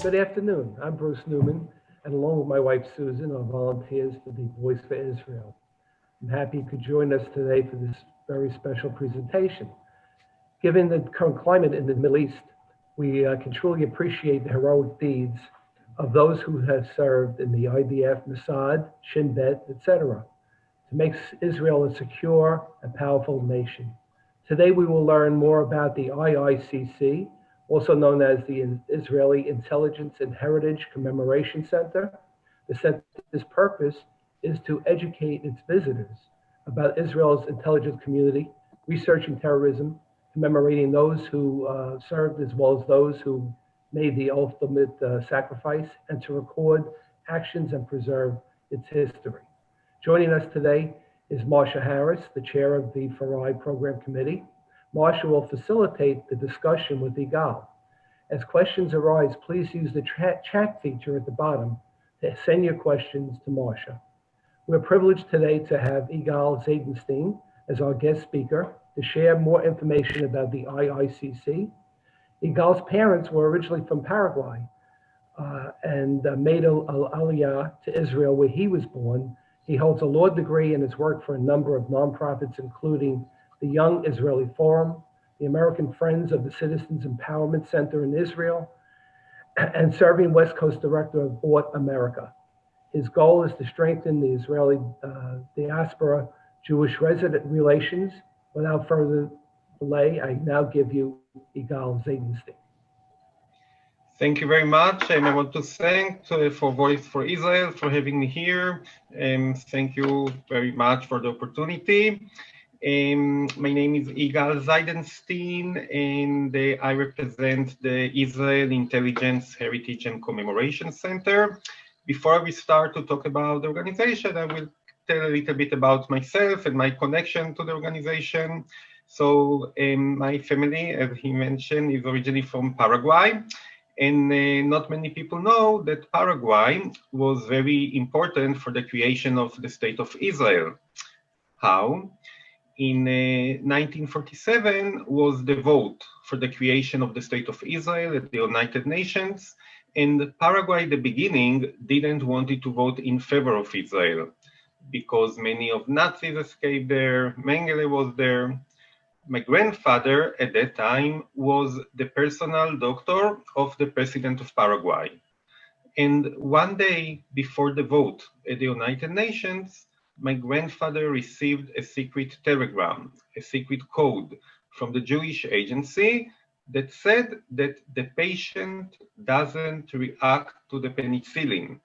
Good afternoon. I'm Bruce Newman, and along with my wife Susan, our volunteers for the Voice4Israel. I'm happy you could join us today for this very special presentation. Given the current climate in the Middle East, we can truly appreciate the heroic deeds of those who have served in the IDF, Mossad, Shin Bet, etc., to make Israel a secure and powerful nation. Today we will learn more about the IICC, also known as the Israeli Intelligence and Heritage Commemoration Center. The center's purpose is to educate its visitors about Israel's intelligence community, researching terrorism, commemorating those who served as well as those who made the ultimate sacrifice, and to record actions and preserve its history. Joining us today is Marsha Harris, the chair of the Farai Program Committee. Marsha will facilitate the discussion with Igal. As questions arise, please use the chat feature at the bottom to send your questions to Marsha. We're privileged today to have Igal Zaidenstein as our guest speaker to share more information about the IICC. Igal's parents were originally from Paraguay and made aliyah to Israel where he was born. He holds a law degree and has worked for a number of nonprofits, including the Young Israeli Forum, the American Friends of the Citizens Empowerment Center in Israel, and serving West Coast Director of Ought America. His goal is to strengthen the Israeli diaspora Jewish resident relations. Without further delay, I now give you Igal Zaidenstein. Thank you very much, and I want to thank for Voice4Israel for having me here. Thank you very much for the opportunity. My name is Igal Zeidenstein, and I represent the Israel Intelligence, Heritage, and Commemoration Center. Before we start to talk about the organization, I will tell a little bit about myself and my connection to the organization. So my family, as he mentioned, is originally from Paraguay. And not many people know that Paraguay was very important for the creation of the State of Israel. How? In 1947 was the vote for the creation of the State of Israel at the United Nations, and Paraguay at the beginning didn't want it to vote in favor of Israel because many of Nazis escaped there, Mengele was there. My grandfather at that time was the personal doctor of the president of Paraguay. And one day before the vote at the United Nations, my grandfather received a secret telegram, a secret code from the Jewish agency that said that the patient doesn't react to the penicillin.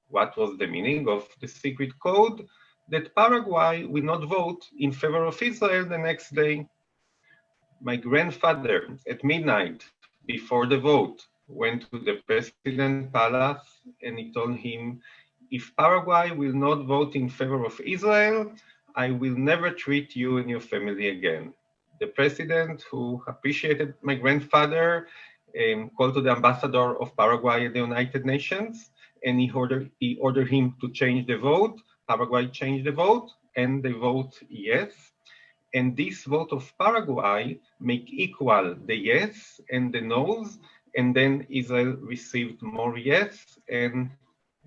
What was the meaning of the secret code? That Paraguay will not vote in favor of Israel the next day. My grandfather, at midnight, before the vote, went to the president's palace and he told him, if Paraguay will not vote in favor of Israel, I will never treat you and your family again. The president, who appreciated my grandfather, called to the ambassador of Paraguay at the United Nations, and he ordered him to change the vote. Paraguay changed the vote, and they vote yes. And this vote of Paraguay make equal the yes and the no's, and then Israel received more yes, and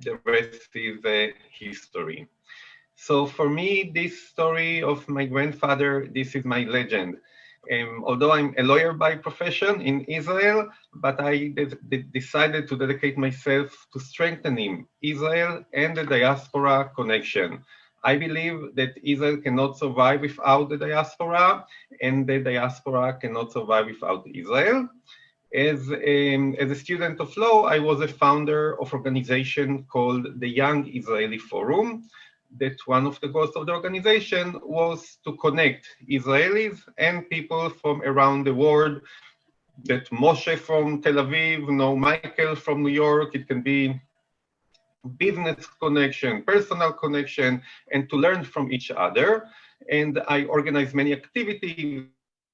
the rest is history. So for me, this story of my grandfather, this is my legend. Although I'm a lawyer by profession in Israel, but I decided to dedicate myself to strengthening Israel and the diaspora connection. I believe that Israel cannot survive without the diaspora, and the diaspora cannot survive without Israel. As a student of law, I was a founder of an organization called the Young Israeli Forum. That one of the goals of the organization was to connect Israelis and people from around the world. That Moshe from Tel Aviv, Michael from New York, it can be business connection, personal connection, and to learn from each other. And I organize many activities,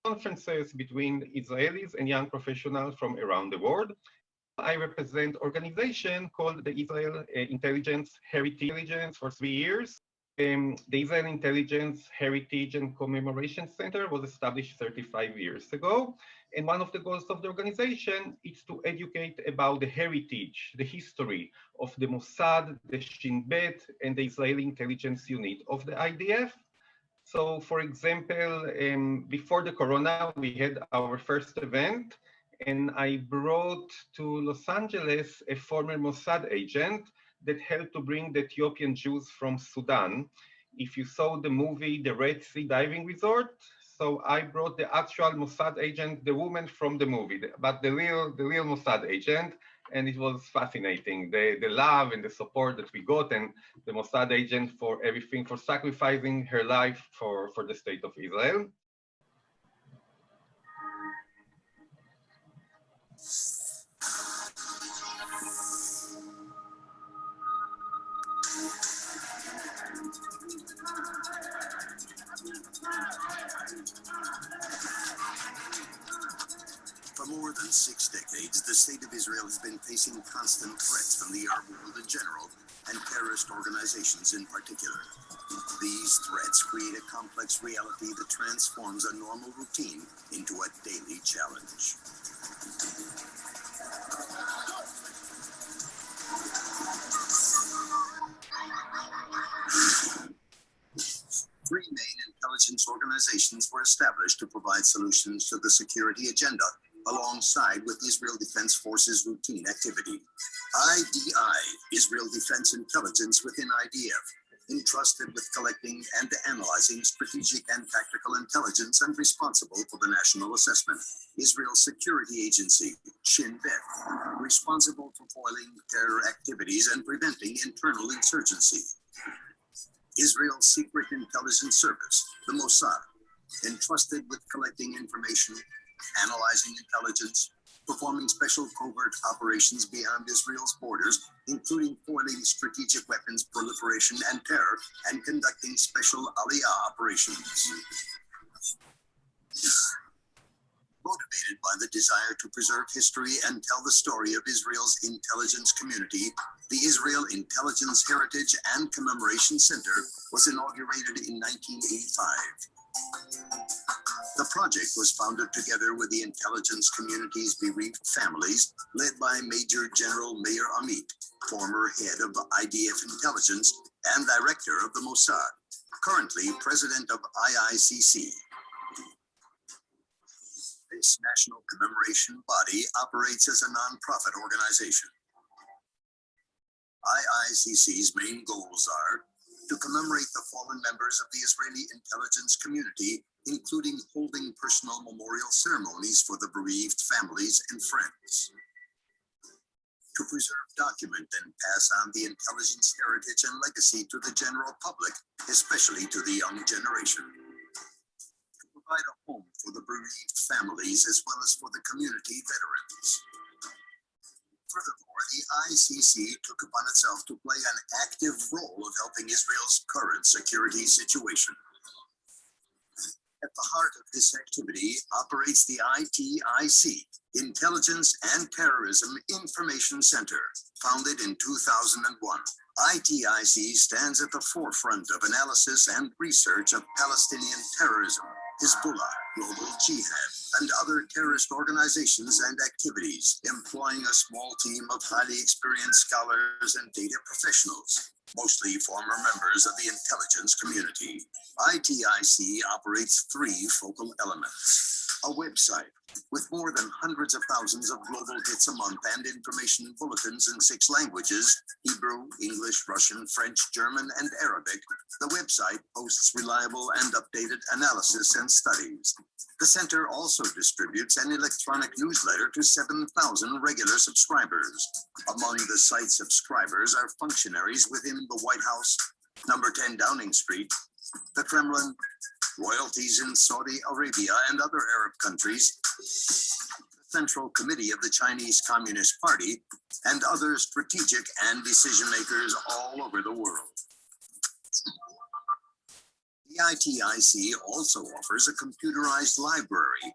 conferences between Israelis and young professionals from around the world. I represent an organization called the Israel Intelligence Heritage for 3 years. the Israel Intelligence, Heritage and Commemoration Center was established 35 years ago. And one of the goals of the organization is to educate about the heritage, the history of the Mossad, the Shin Bet, and the Israeli intelligence unit of the IDF. So, for example, before the corona, we had our first event, and I brought to Los Angeles a former Mossad agent that helped to bring the Ethiopian Jews from Sudan. If you saw the movie, The Red Sea Diving Resort, so I brought the actual Mossad agent, the woman from the movie, but the real Mossad agent, and it was fascinating, the love and the support that we got, and the Mossad agent for everything, for sacrificing her life for the state of Israel. For more than 6 decades, the state of Israel has been facing constant threats from the Arab world in general and terrorist organizations in particular. These threats create a complex reality that transforms a normal routine into a daily challenge. Three main intelligence organizations were established to provide solutions to the security agenda alongside with Israel Defense Forces routine activity. IDI, Israel Defense Intelligence within IDF, entrusted with collecting and analyzing strategic and tactical intelligence and responsible for the national assessment. Israel's security agency, Shin Bet, responsible for foiling terror activities and preventing internal insurgency. Israel's Secret Intelligence Service, the Mossad, entrusted with collecting information, analyzing intelligence, performing special covert operations beyond Israel's borders, including foiling strategic weapons proliferation and terror, and conducting special Aliyah operations. Motivated by the desire to preserve history and tell the story of Israel's intelligence community, the Israel Intelligence Heritage and Commemoration Center was inaugurated in 1985. The project was founded together with the intelligence community's bereaved families, led by Major General Meir Amit, former head of IDF Intelligence and director of the Mossad, currently president of IICC. This national commemoration body operates as a nonprofit organization. IICC's main goals are to commemorate the fallen members of the Israeli intelligence community, including holding personal memorial ceremonies for the bereaved families and friends. To preserve, document, and pass on the intelligence heritage and legacy to the general public, especially to the young generation. To provide a home for the bereaved families as well as for the community veterans. Furthermore, the ICC took upon itself to play an active role of helping Israel's current security situation. At the heart of this activity operates the ITIC, Intelligence and Terrorism Information Center, founded in 2001. ITIC stands at the forefront of analysis and research of Palestinian terrorism, Hezbollah, global jihad, and other terrorist organizations and activities, employing a small team of highly experienced scholars and data professionals, mostly former members of the intelligence community. ITIC operates three focal elements: a website with more than hundreds of thousands of global hits a month and information bulletins in 6 languages, Hebrew, English, Russian, French, German, and Arabic. The website posts reliable and updated analysis and studies. The center also distributes an electronic newsletter to 7,000 regular subscribers. Among the site's subscribers are functionaries within the White House, number 10 Downing Street, the Kremlin, royalties in Saudi Arabia and other Arab countries, the Central Committee of the Chinese Communist Party, and other strategic and decision makers all over the world. The IICC also offers a computerized library,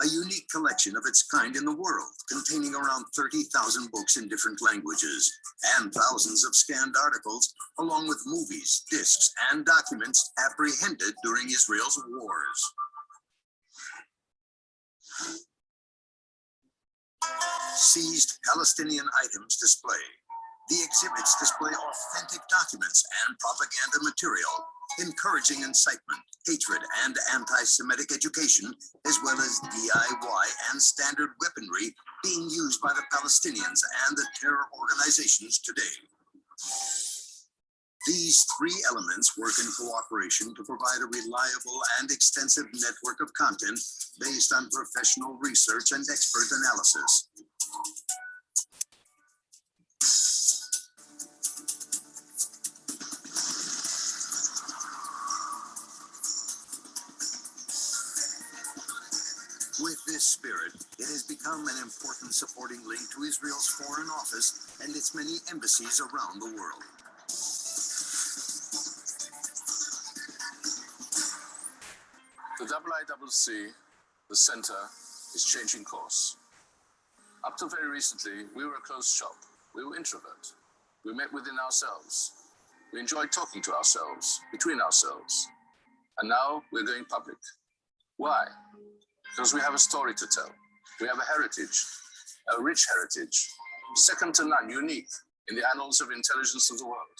a unique collection of its kind in the world, containing around 30,000 books in different languages and thousands of scanned articles, along with movies, discs, and documents apprehended during Israel's wars. Seized Palestinian items display. The exhibits display authentic documents and propaganda material, encouraging incitement, hatred, and anti-Semitic education, as well as DIY and standard weaponry being used by the Palestinians and the terror organizations today. These three elements work in cooperation to provide a reliable and extensive network of content based on professional research and expert analysis. With this spirit, it has become an important supporting link to Israel's Foreign Office and its many embassies around the world. The IICC, the center, is changing course. Up till very recently, we were a closed shop. We were introvert. We met within ourselves. We enjoyed talking to ourselves, between ourselves. And now we're going public. Why? Because we have a story to tell. We have a heritage, a rich heritage, second to none, unique in the annals of intelligence of the world.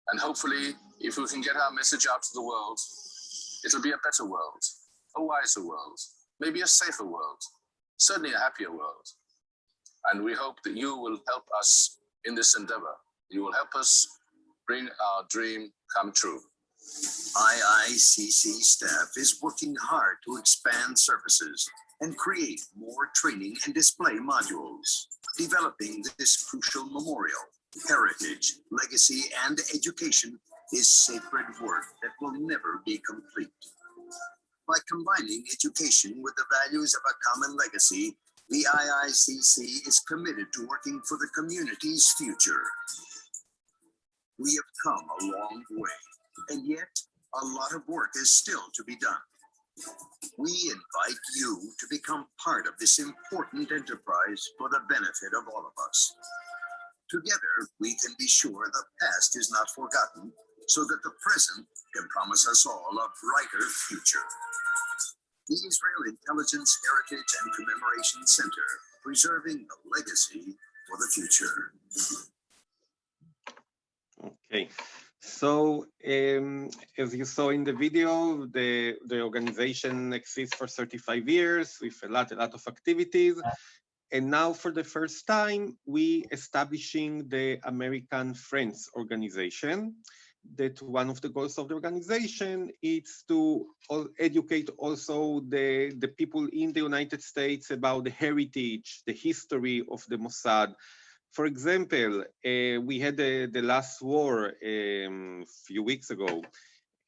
And hopefully, if we can get our message out to the world, it'll be a better world, a wiser world, maybe a safer world, certainly a happier world. And we hope that you will help us in this endeavor. You will help us bring our dream come true. IICC staff is working hard to expand services and create more training and display modules. Developing this crucial memorial, heritage, legacy, and education is sacred work that will never be complete. By combining education with the values of a common legacy, the IICC is committed to working for the community's future. We have come a long way, and yet a lot of work is still to be done. We invite you to become part of this important enterprise for the benefit of all of us. Together, we can be sure the past is not forgotten, so that the present can promise us all a brighter future. The Israel Intelligence Heritage and Commemoration Center, preserving the legacy for the future. Okay, so as you saw in the video, the organization exists for 35 years with a lot of activities. And now for the first time, we establishing the American Friends Organization. That one of the goals of the organization is to educate also the people in the United States about the heritage, the history of the Mossad. For example, we had the last war a few weeks ago,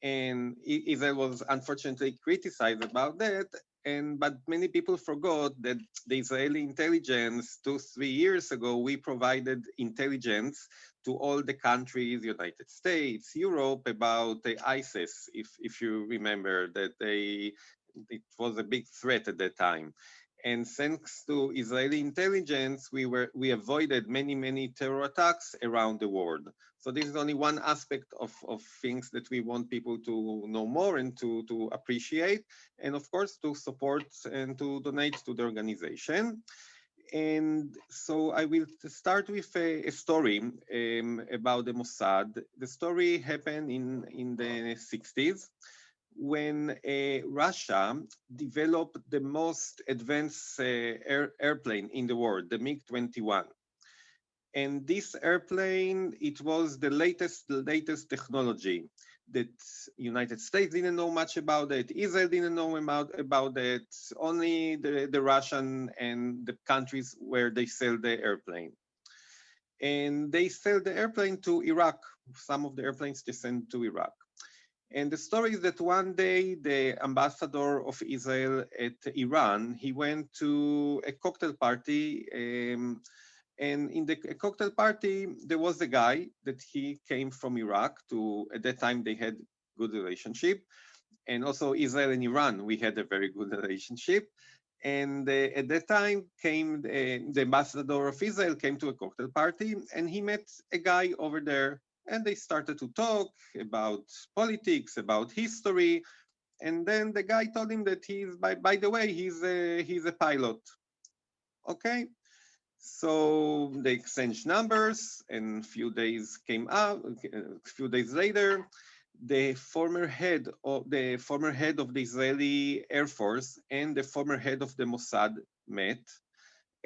and Israel was unfortunately criticized about that. But many people forgot that the Israeli intelligence 2-3 years ago, we provided intelligence to all the countries, United States, Europe, about the ISIS, if you remember that it was a big threat at that time. And thanks to Israeli intelligence, we avoided many terror attacks around the world. So this is only one aspect of things that we want people to know more and to appreciate, and of course to support and to donate to the organization. And so I will start with a story about the Mossad. The story happened in the 60s. When Russia developed the most advanced airplane in the world, the MiG-21. And this airplane, it was the latest technology that United States didn't know much about it, Israel didn't know about it, only the Russian and the countries where they sell the airplane. And they sell the airplane to Iraq. Some of the airplanes they send to Iraq. And the story is that one day, the ambassador of Israel at Iran, he went to a cocktail party, and in the cocktail party, there was a guy that he came from Iraq to, at that time they had good relationship. And also Israel and Iran, we had a very good relationship. And at that time came the ambassador of Israel came to a cocktail party, and he met a guy over there, and they started to talk about politics, about history. And then the guy told him that by the way, he's a pilot. Okay. So they exchanged numbers, and a few days came out. A few days later, the former head of the Israeli Air Force and the former head of the Mossad met,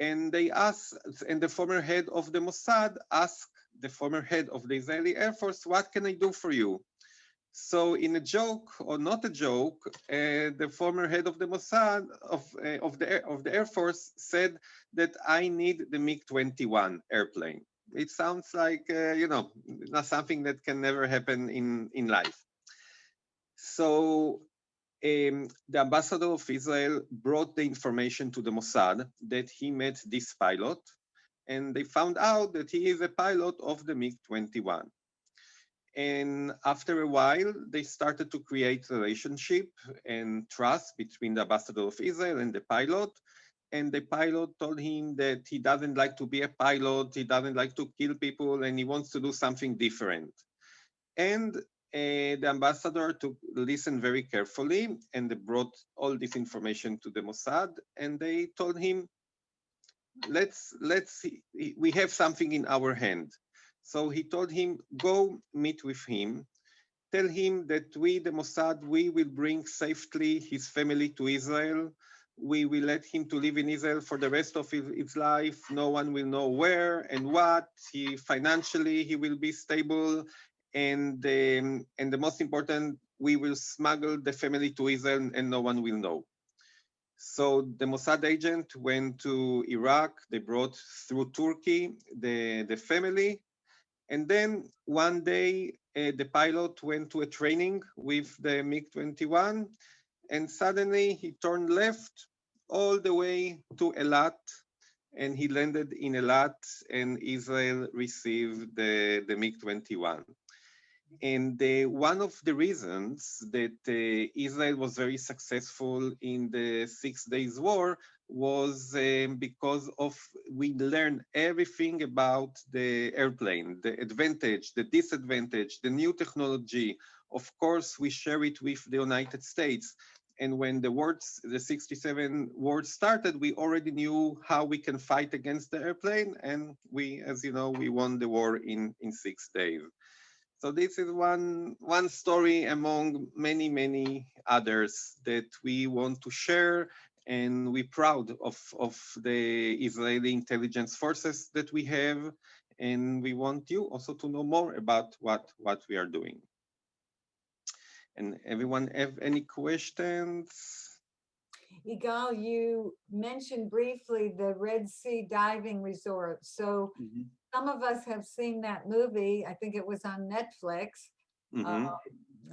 and the former head of the Mossad asked the former head of the Israeli Air Force, "What can I do for you?" So, in a joke or not a joke, the former head of the Mossad of the Air Force said that I need the MiG-21 airplane. It sounds like not something that can never happen in life. So the ambassador of Israel brought the information to the Mossad that he met this pilot, and they found out that he is a pilot of the MiG-21. And after a while, they started to create relationship and trust between the ambassador of Israel and the pilot. And the pilot told him that he doesn't like to be a pilot, he doesn't like to kill people, and he wants to do something different. And the ambassador listened very carefully, and they brought all this information to the Mossad, and they told him, we have something in our hand. So he told him, go meet with him, tell him that we, the Mossad, we will bring safely his family to Israel. We will let him to live in Israel for the rest of his life. No one will know where and what. Financially, he will be stable. And the most important, we will smuggle the family to Israel and no one will know. So the Mossad agent went to Iraq. They brought through Turkey the family. And then one day, the pilot went to a training with the MiG-21, and suddenly he turned left all the way to Eilat, and he landed in Eilat, and Israel received the MiG-21. And one of the reasons that Israel was very successful in the 6 Days War was because we learned everything about the airplane, the advantage, the disadvantage, the new technology. Of course, we share it with the United States. And when the 67 wars started, we already knew how we can fight against the airplane. And we, as you know, we won the war in 6 days. So this is one story among many, many others that we want to share, and we're proud of the Israeli intelligence forces that we have, and we want you also to know more about what we are doing. And everyone have any questions? Igal, you mentioned briefly the Red Sea diving resort. So some of us have seen that movie. I think it was on Netflix.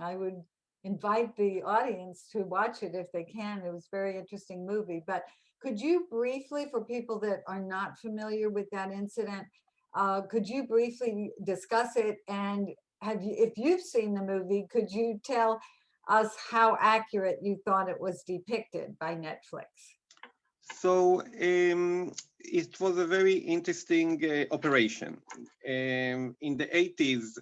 I would invite the audience to watch it if they can. It was a very interesting movie. But could you briefly, for people that are not familiar with that incident, could you briefly discuss it? And if you've seen the movie, could you tell us how accurate you thought it was depicted by Netflix? So it was a very interesting operation. In the 80s,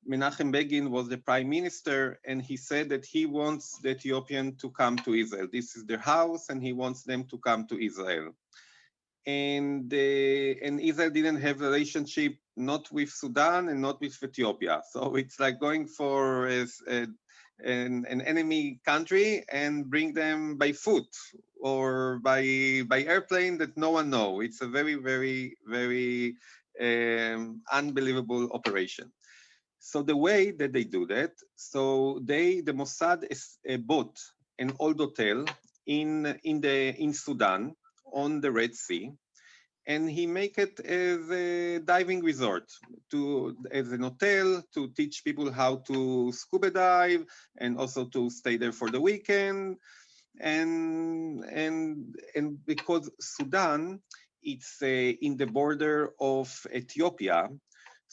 Menachem Begin was the prime minister, and he said that he wants the Ethiopian to come to Israel. This is their house, and he wants them to come to Israel. And Israel didn't have a relationship not with Sudan and not with Ethiopia. So it's like going for an enemy country and bring them by foot or by airplane that no one knows. It's a very, very, very unbelievable operation. So the way that they do that, so the Mossad bought an old hotel in Sudan on the Red Sea, and he make it as a diving resort, as an hotel to teach people how to scuba dive and also to stay there for the weekend. And because Sudan, it's in the border of Ethiopia,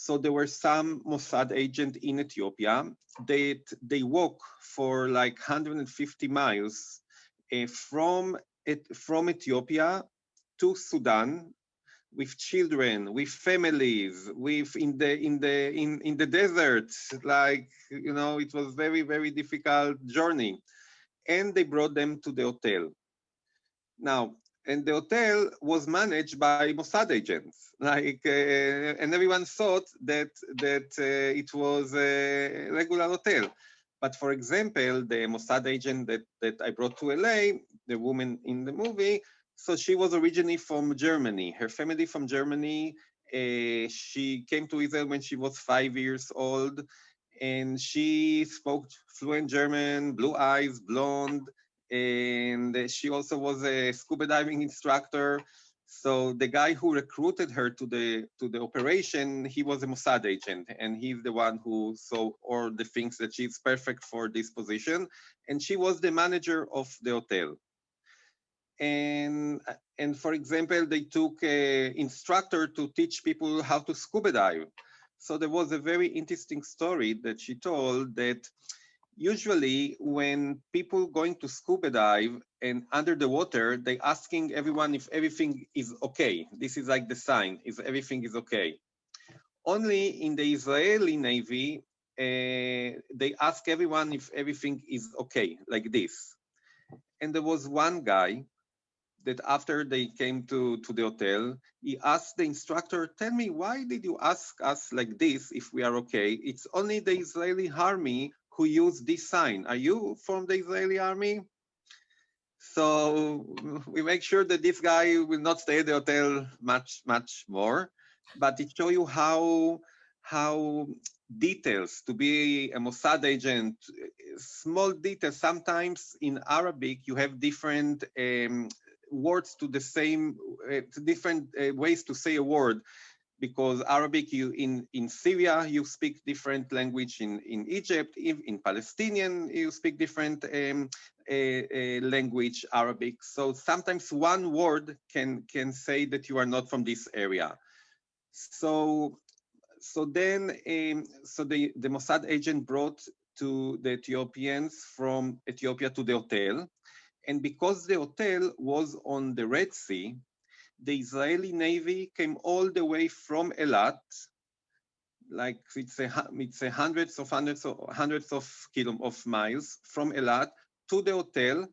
So there were some Mossad agents in Ethiopia that they walk for like 150 miles from Ethiopia to Sudan with children, with families, with in the desert. Like, you know, it was very difficult journey, and they brought them to the hotel. Now, and the hotel was managed by Mossad agents, like, and everyone thought that it was a regular hotel. But for example, the Mossad agent that I brought to LA, the woman in the movie, so she was originally from Germany. Her family from Germany. She came to Israel when she was 5 years old, and she spoke fluent German, blue eyes, blonde, and she also was a scuba diving instructor. So the guy who recruited her to the operation, he was a Mossad agent, and he's the one who saw all the things that she's perfect for this position, and she was the manager of the hotel. And for example, they took an instructor to teach people how to scuba dive. So there was a very interesting story that she told, that usually when people going to scuba dive and under the water, they asking everyone if everything is okay. This is like the sign, if everything is okay. Only in the Israeli Navy, they ask everyone if everything is okay, like this. And there was one guy that after they came to the hotel, he asked the instructor, tell me, why did you ask us like this if we are okay? It's only the Israeli army who use this sign. Are you from the Israeli army? So we make sure that this guy will not stay at the hotel much more, but it shows you how details to be a Mossad agent, small details. Sometimes in Arabic, you have different words to the same, different ways to say a word, because Arabic, in Syria, you speak different language. In Egypt, in Palestinian, you speak different language, Arabic. So sometimes one word can say that you are not from this area. So then the Mossad agent brought to the Ethiopians from Ethiopia to the hotel. And because the hotel was on the Red Sea, the Israeli Navy came all the way from Eilat, like it's hundreds of miles from Eilat to the hotel,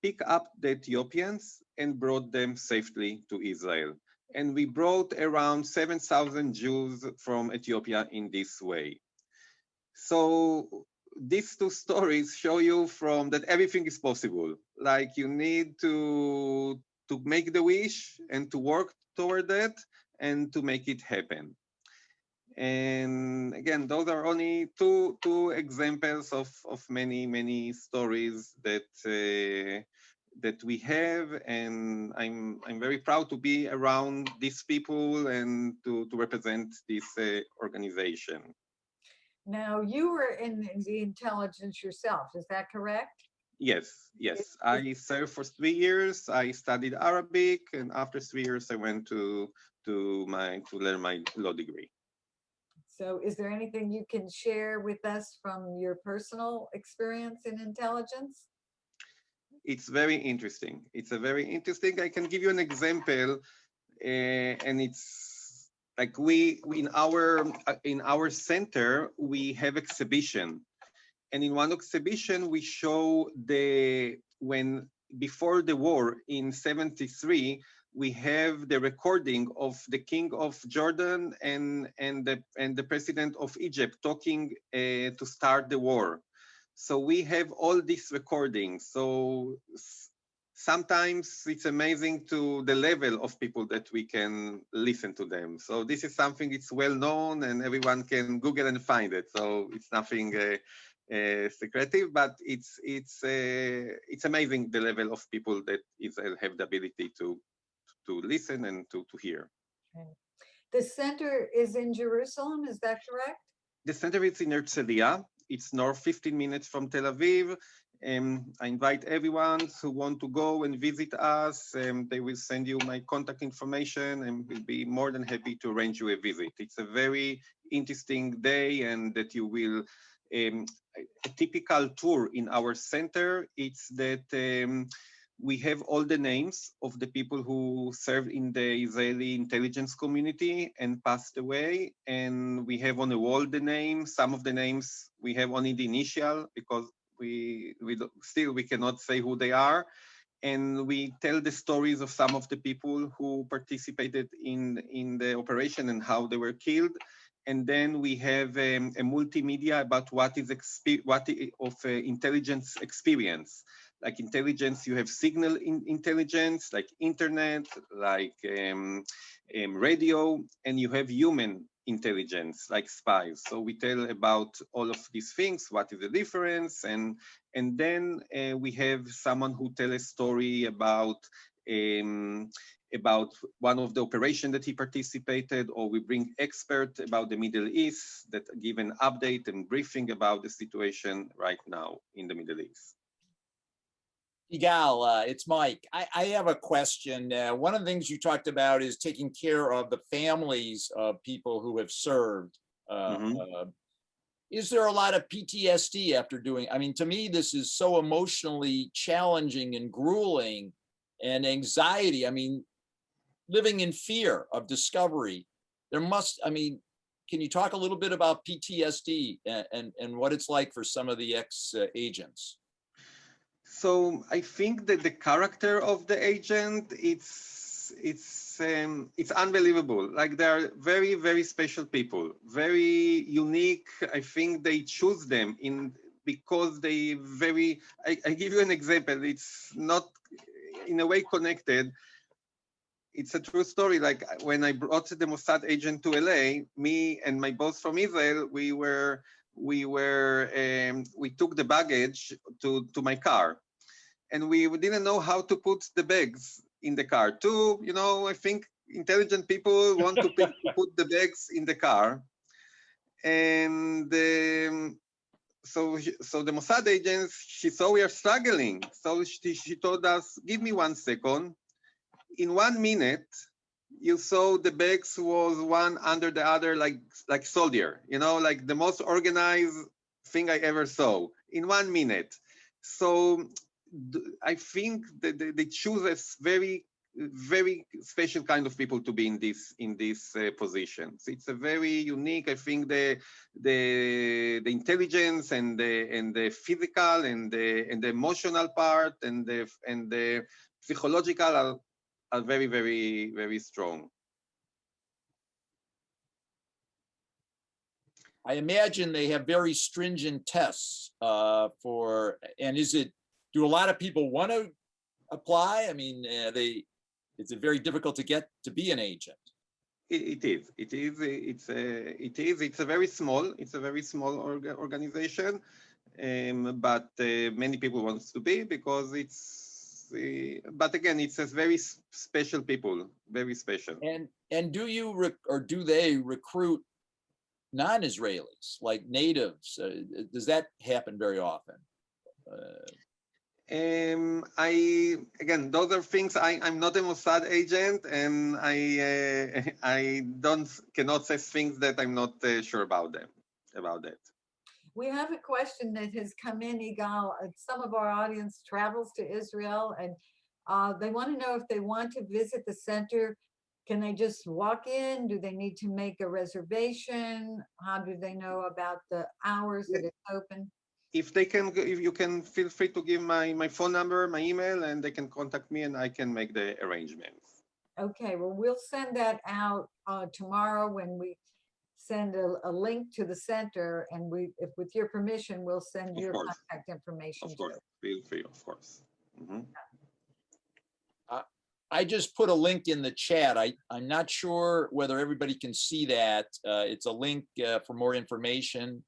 pick up the Ethiopians and brought them safely to Israel. And we brought around 7,000 Jews from Ethiopia in this way. So these two stories show you from that everything is possible. Like, you need to make the wish and to work toward that and to make it happen. And again, those are only two examples of many stories that that we have, and I'm very proud to be around these people and to represent this organization. Now, you were in the intelligence yourself, is that correct? Yes. I served for 3 years. I studied Arabic, and after 3 years, I went to learn my law degree. So is there anything you can share with us from your personal experience in intelligence? It's very interesting. It's a very interesting. I can give you an example, and it's like we in our center we have exhibition, and in one exhibition we show when before the war in '73 we have the recording of the king of Jordan and the president of Egypt talking to start the war. So we have all these recordings. So sometimes it's amazing to the level of people that we can listen to them. So this is something, it's well known and everyone can Google and find it. So it's nothing secretive, but it's amazing the level of people that Israel have the ability to listen and to hear. Okay. The center is in Jerusalem, is that correct? The center is in Herzliya. It's north 15 minutes from Tel Aviv. I invite everyone who want to go and visit us. They will send you my contact information and we'll be more than happy to arrange you a visit. It's a very interesting day, and that you will, a typical tour in our center, it's that we have all the names of the people who served in the Israeli intelligence community and passed away. And we have on the wall the names. Some of the names we have only the initial because we cannot say who they are. And we tell the stories of some of the people who participated in the operation and how they were killed. And then we have a multimedia about what is intelligence experience. Like intelligence, you have signal intelligence, like internet, like radio, and you have human intelligence, like spies. So we tell about all of these things, what is the difference, and then we have someone who tell a story about one of the operation that he participated, or we bring expert about the Middle East that give an update and briefing about the situation right now in the Middle East. Igal, it's Mike. I have a question. One of the things you talked about is taking care of the families of people who have served. Is there a lot of PTSD after doing? I mean, to me, this is so emotionally challenging and grueling, and anxiety. I mean, living in fear of discovery. There must, I mean, can you talk a little bit about PTSD and what it's like for some of the ex-agents? So I think that the character of the agent, it's unbelievable. Like, they are very, very special people, very unique. I think they choose them because they very, I give you an example. It's not in a way connected. It's a true story. Like, when I brought the Mossad agent to LA, me and my boss from Israel, we took the baggage to my car, and we didn't know how to put the bags in the car. I think intelligent people want to put the bags in the car. And so the Mossad agents, she saw we are struggling. So she told us, give me 1 second. In 1 minute, you saw the bags was one under the other, like soldier, like the most organized thing I ever saw in 1 minute. So I think that they choose a very, very special kind of people to be in this position. So it's a very unique. I think the intelligence and the physical and the emotional part and the psychological are very, very, very strong. I imagine they have very stringent tests do a lot of people want to apply? I mean, is it very difficult to get to be an agent? It is. It's a very small organization, but many people want to be because but again, it's a very special people, very special. And do you do they recruit non-Israelis, like natives? Does that happen very often? Again, those are things. I'm not a Mossad agent, and I cannot say things that I'm not sure about that. We have a question that has come in, Igal. Some of our audience travels to Israel, and they want to know if they want to visit the center. Can they just walk in? Do they need to make a reservation? How do they know about the hours that it's open? If you can, feel free to give my phone number, my email, and they can contact me and I can make the arrangements. Okay, well, we'll send that out tomorrow when we send a link to the center, and if with your permission, we'll send your contact information. Of course, feel free, of course. Mm-hmm. I just put a link in the chat. I'm not sure whether everybody can see that. It's a link for more information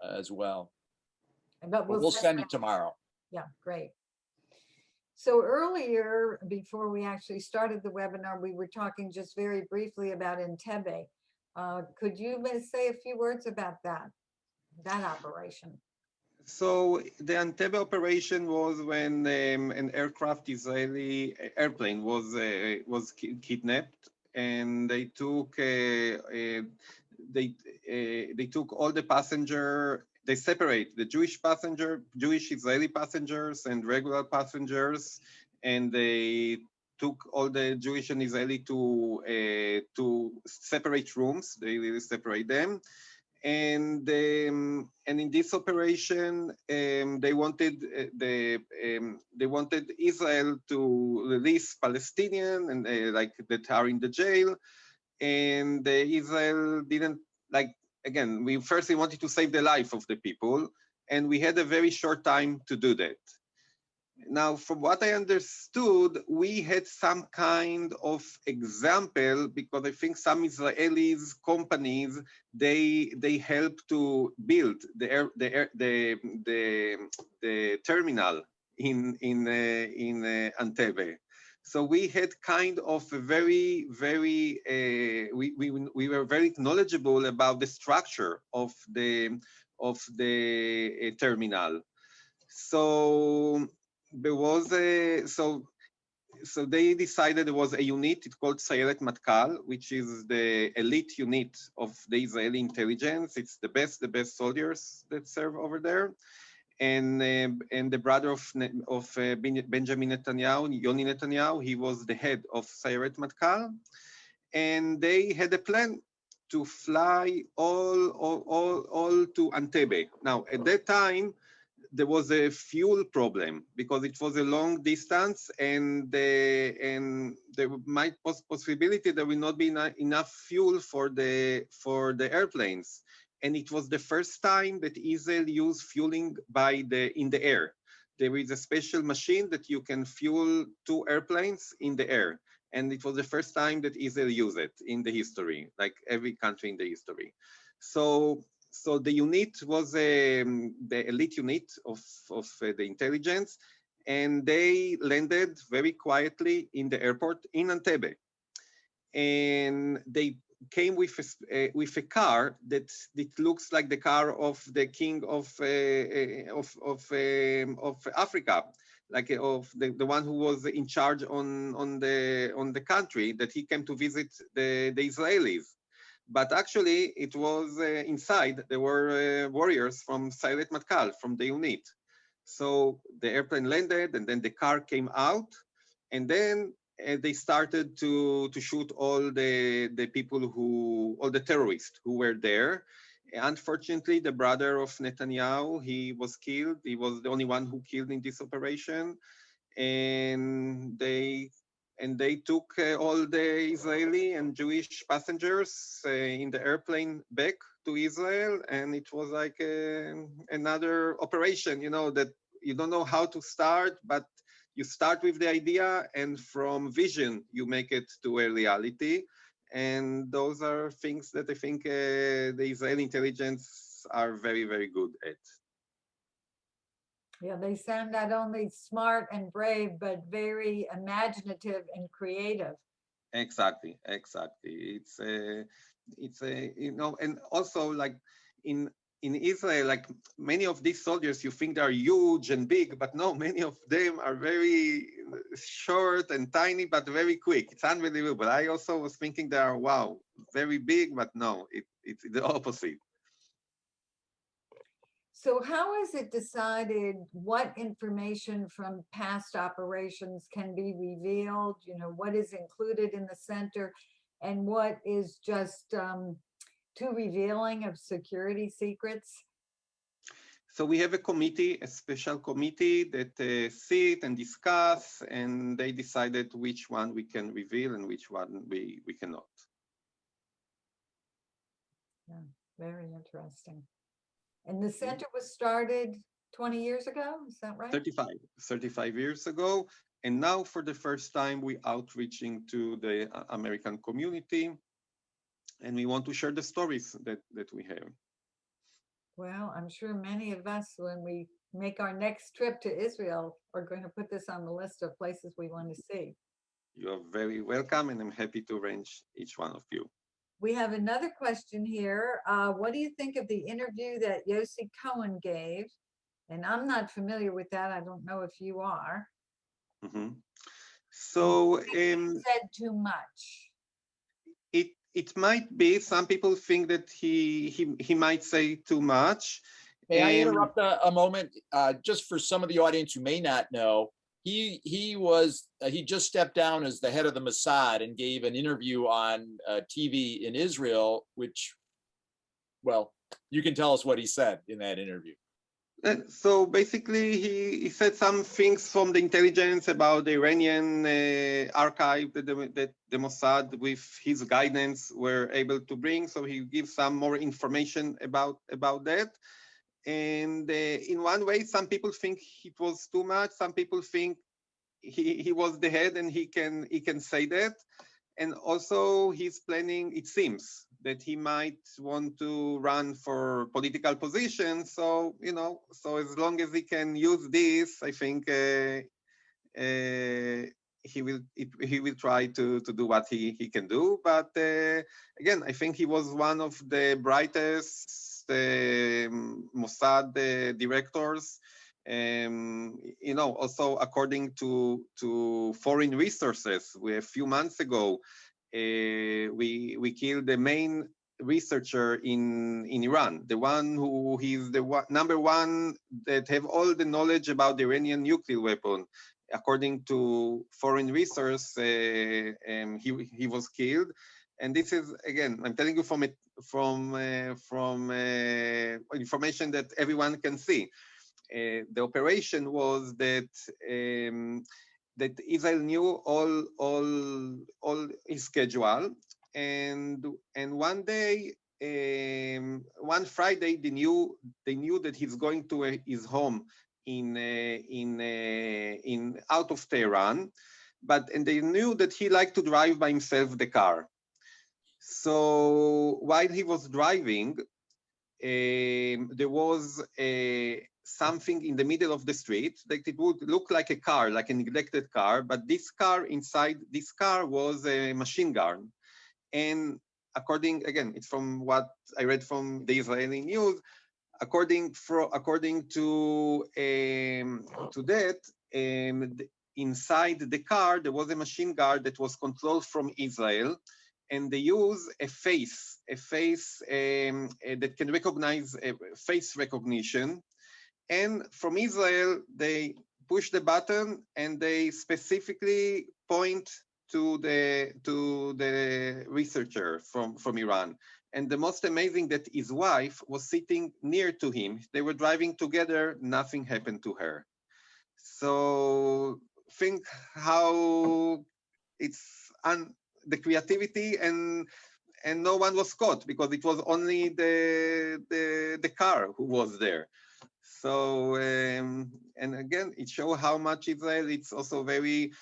as well. But we'll send it tomorrow. Yeah, great. So earlier, before we actually started the webinar, we were talking just very briefly about Entebbe. Could you say a few words about that operation? So the Entebbe operation was when an Israeli airplane was kidnapped, and they took all the passenger. They separate the Jewish Israeli passengers and regular passengers, and they took all the Jewish and Israeli to separate rooms. They really separate them. And in this operation, they wanted Israel to release Palestinian and like that are in the jail, and Israel didn't like. Again, we wanted to save the life of the people, and we had a very short time to do that. Now, from what I understood, we had some kind of example because I think some Israelis companies they helped to build the terminal in Entebbe. So we had kind of a we were very knowledgeable about the structure of the terminal. So there was so they decided there was a unit, it's called Sayeret Matkal, which is the elite unit of the Israeli intelligence. It's the best soldiers that serve over there. And the brother of Benjamin Netanyahu, Yoni Netanyahu, he was the head of Sayeret Matkal. And they had a plan to fly all to Entebbe. Now, at that time, there was a fuel problem because it was a long distance, and there might be possibility there will not be enough fuel for the airplanes. And it was the first time that Israel used fueling in the air. There is a special machine that you can fuel 2 airplanes in the air. And it was the first time that Israel used it in the history, like every country in the history. So the unit was the elite unit of the intelligence, and they landed very quietly in the airport in Entebbe. And they came with a car that looks like the car of the king of Africa, like of the one who was in charge on the country, that he came to visit the Israelis. But actually, it was inside. There were warriors from Sayeret Matkal, from the unit. So the airplane landed, and then the car came out, and then they started to shoot all the people all the terrorists who were there. Unfortunately, the brother of Netanyahu, he was killed. He was the only one who killed in this operation, and they took all the Israeli and Jewish passengers in the airplane back to Israel, and it was like another operation, that you don't know how to start, but you start with the idea, and from vision you make it to a reality. And those are things that I think the Israeli intelligence are very, very good at. Yeah, they sound not only smart and brave, but very imaginative and creative. Exactly. It's and also like in Israel, like many of these soldiers, you think they are huge and big, but no, many of them are very short and tiny, but very quick. It's unbelievable. I also was thinking they are, wow, very big, but no, it's the opposite. So how is it decided what information from past operations can be revealed? What is included in the center and what is just too revealing of security secrets? So we have a committee, a special committee that sit and discuss, and they decided which one we can reveal and which one we cannot. Yeah, very interesting. And the center was started 20 years ago, is that right? 35 years ago. And now for the first time, we outreaching to the American community, and we want to share the stories that we have. Well, I'm sure many of us, when we make our next trip to Israel, are going to put this on the list of places we want to see. You're very welcome, and I'm happy to arrange each one of you. We have another question here. What do you think of the interview that Yossi Cohen gave And I'm not familiar with that. I don't know if you are. So Said too much. it might be. Some people think that he might say too much. May I interrupt a moment? Just for some of the audience who may not know, he just stepped down as the head of the Mossad and gave an interview on TV in Israel, which, well, you can tell us what he said in that interview. So basically, he said some things from the intelligence about the Iranian archive that the Mossad, with his guidance, were able to bring. So he gives some more information about that. And in one way, some people think it was too much. Some people think he was the head and he can say that. And also he's planning, it seems, that he might want to run for political position. So, you know, so as long as he can use this, I think he will try to do what he can do. But again, I think he was one of the brightest Mossad directors. You know, also according to foreign resources, a few months ago, we killed the main researcher in Iran, the one who he's the number one that have all the knowledge about the Iranian nuclear weapon. According to foreign resource, he was killed. And this is, again, I'm telling you from information that everyone can see. The operation was that that Israel knew all his schedule, and one day, one Friday, they knew that he's going to his home in out of Tehran, and they knew that he liked to drive by himself the car. So while he was driving, there was something in the middle of the street that it would look like a car, like a neglected car, but this car, inside this car was a machine gun. And according, again, it's from what I read from the Israeli news, according to that, inside the car, there was a machine gun that was controlled from Israel, and they use a face that can recognize face recognition. And from Israel, they push the button and they specifically point to the researcher from Iran. And the most amazing that his wife was sitting near to him. They were driving together, nothing happened to her. So think how it's the creativity, and no one was caught because it was only the car who was there. So and again, it shows how much Israel it's also very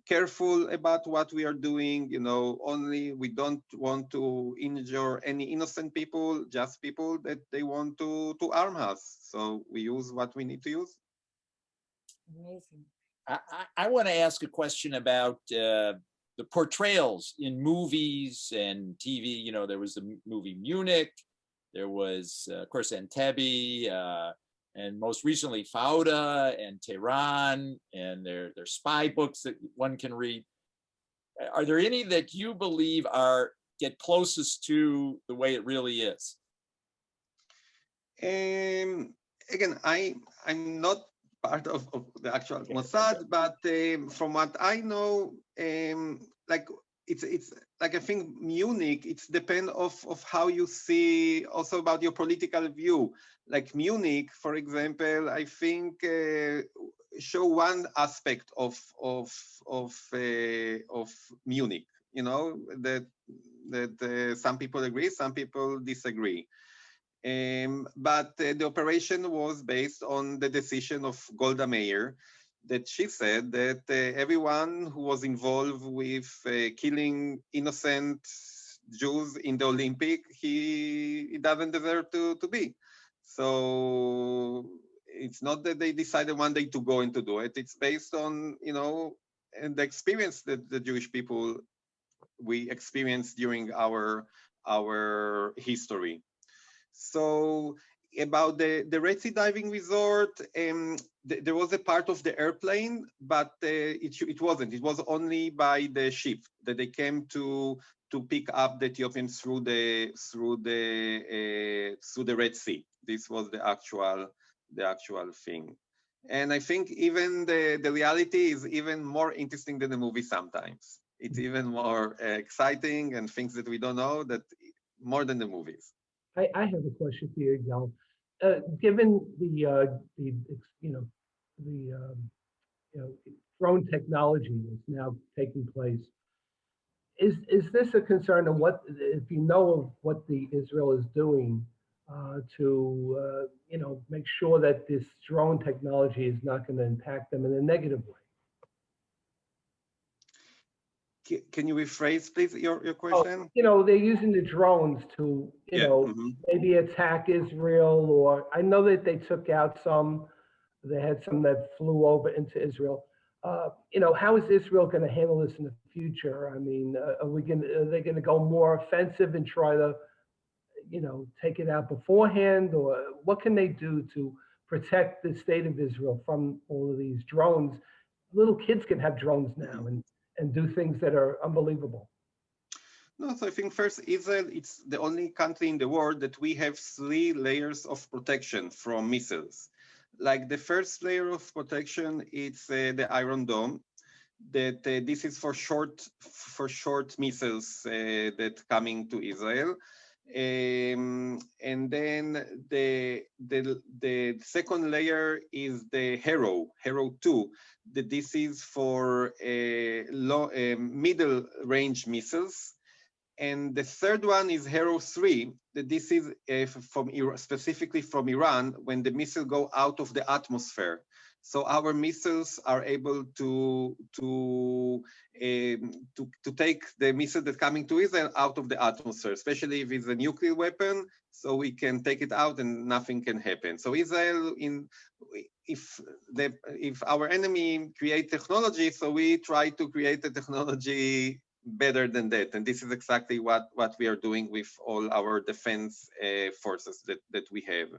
careful about what we are doing. You know, only we don't want to injure any innocent people, just people that they want to harm us. So we use what we need to use. Amazing. I want to ask a question about the portrayals in movies and TV. You know, there was the movie Munich, there was, of course, Entebbe, and most recently Fauda and Tehran, and their spy books that one can read. Are there any that you believe get closest to the way it really is? Again, I'm not part of the actual Mossad, but from what I know, like it's like I think Munich, it's depend of how you see also about your political view. Like Munich, for example, I think show one aspect of Munich. You know that some people agree, some people disagree. But the operation was based on the decision of Golda Meir, that she said that everyone who was involved with killing innocent Jews in the Olympic, he doesn't deserve to be. So it's not that they decided one day to go and to do it. It's based on, you know, and the experience that the Jewish people we experienced during our history. So about the Red Sea diving resort, there was a part of the airplane, but it wasn't. It was only by the ship that they came to pick up the Ethiopians through the Red Sea. This was the actual thing. And I think even the reality is even more interesting than the movie sometimes. It's even more exciting and things that we don't know that more than the movies. I have a question for you, Igal. Given the drone technology that's now taking place, is this a concern? And what, if you know of what the Israel is doing to make sure that this drone technology is not going to impact them in a negative way? Can you rephrase, please, your question? They're using the drones to, maybe attack Israel, or I know that they took out some, they had some that flew over into Israel. How is Israel going to handle this in the future? I mean, are they going to go more offensive and try to, take it out beforehand, or what can they do to protect the state of Israel from all of these drones? Little kids can have drones now and do things that are unbelievable. No, so I think first, Israel, it's the only country in the world that we have 3 layers of protection from missiles. Like the first layer of protection, it's the Iron Dome, that this is for short missiles that coming to Israel. And then the second layer is the Hero 2, that this is for middle range missiles. And the third one is Hero 3, that this is specifically from Iran, when the missile go out of the atmosphere. So our missiles are able to take the missile that's coming to Israel out of the atmosphere, especially if it's a nuclear weapon, so we can take it out and nothing can happen. So Israel, if our enemy create technology, so we try to create the technology better than that. And this is exactly what we are doing with all our defense forces that we have.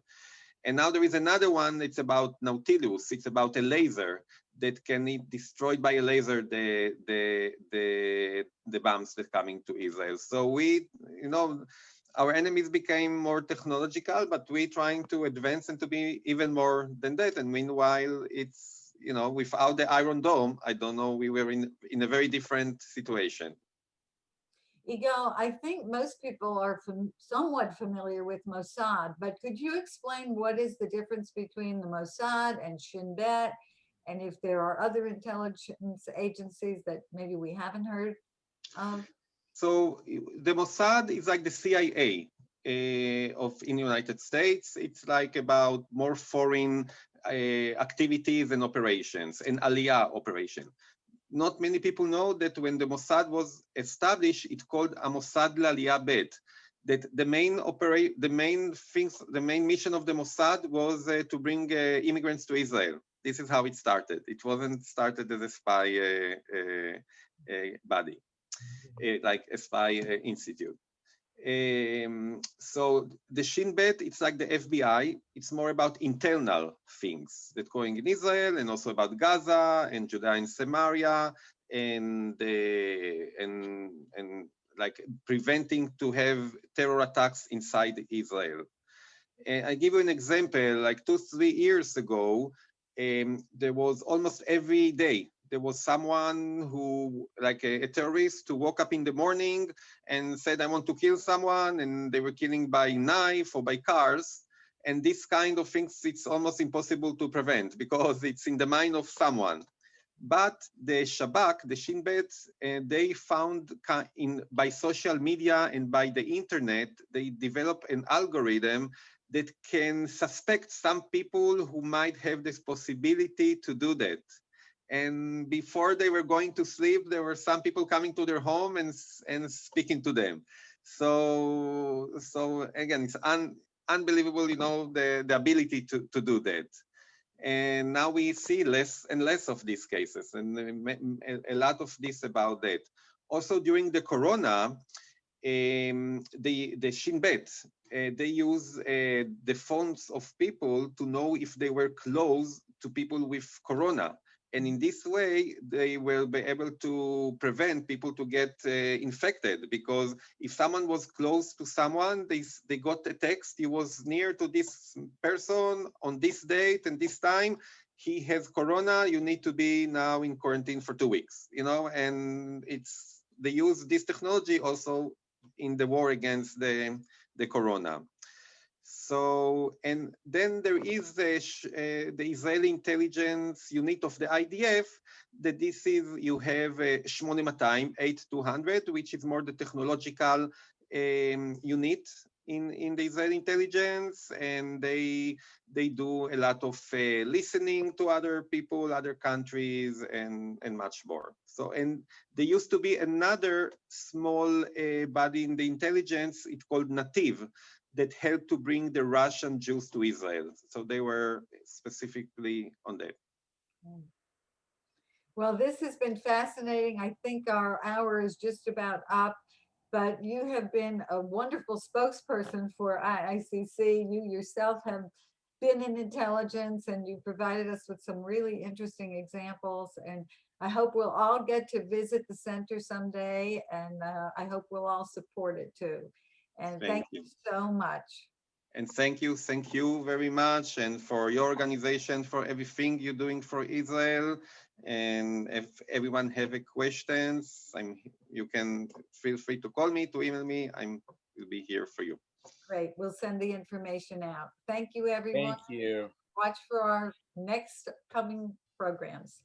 And now there is another one, it's about Nautilus. It's about a laser that can be destroyed by a laser the bombs that coming to Israel. So we, our enemies became more technological, but we trying to advance and to be even more than that. And meanwhile, it's, without the Iron Dome, I don't know, we were in a very different situation. Igal, I think most people are somewhat familiar with Mossad, but could you explain what is the difference between the Mossad and Shin Bet, and if there are other intelligence agencies that maybe we haven't heard of? So the Mossad is like the CIA in the United States. It's like about more foreign activities and operations, and Aliyah operation. Not many people know that when the Mossad was established, it's called a Mossad L'Aliyah Bet. That the main mission of the Mossad was to bring immigrants to Israel. This is how it started. It wasn't started as a spy body, like a spy institute. So the Shin Bet, it's like the FBI. It's more about internal things that going in Israel, and also about Gaza and Judea and Samaria, and like preventing to have terror attacks inside Israel. And I give you an example. Like 2-3 years ago, there was almost every day there was someone who, like a terrorist, who woke up in the morning and said, I want to kill someone, and they were killing by knife or by cars. And this kind of things, it's almost impossible to prevent because it's in the mind of someone. But the Shabak, the Shin Bet, they found by social media and by the internet, they developed an algorithm that can suspect some people who might have this possibility to do that. And before they were going to sleep, there were some people coming to their home and speaking to them. So again, it's unbelievable, the ability to do that. And now we see less and less of these cases, and a lot of this about that. Also during the Corona, the Shin Bet, they use the phones of people to know if they were close to people with corona. And in this way, they will be able to prevent people to get infected, because if someone was close to someone, they got a text, he was near to this person on this date and this time, he has corona, you need to be now in quarantine for 2 weeks, you know, and they use this technology also in the war against the corona. So, and then there is the Israeli intelligence unit of the IDF, that this is, you have 8200, 8200, which is more the technological unit in the Israeli intelligence, and they do a lot of listening to other people, other countries, and much more. So, and there used to be another small body in the intelligence, it's called Nativ, that helped to bring the Russian Jews to Israel. So they were specifically on that. Well, this has been fascinating. I think our hour is just about up, but you have been a wonderful spokesperson for IICC. You yourself have been in intelligence, and you provided us with some really interesting examples. And I hope we'll all get to visit the center someday, and I hope we'll all support it too. And thank you so much. And thank you very much, and for your organization, for everything you're doing for Israel. And if everyone have a questions, you can feel free to call me, to email me. Will be here for you. Great, we'll send the information out. Thank you, everyone. Thank you. Watch for our next coming programs.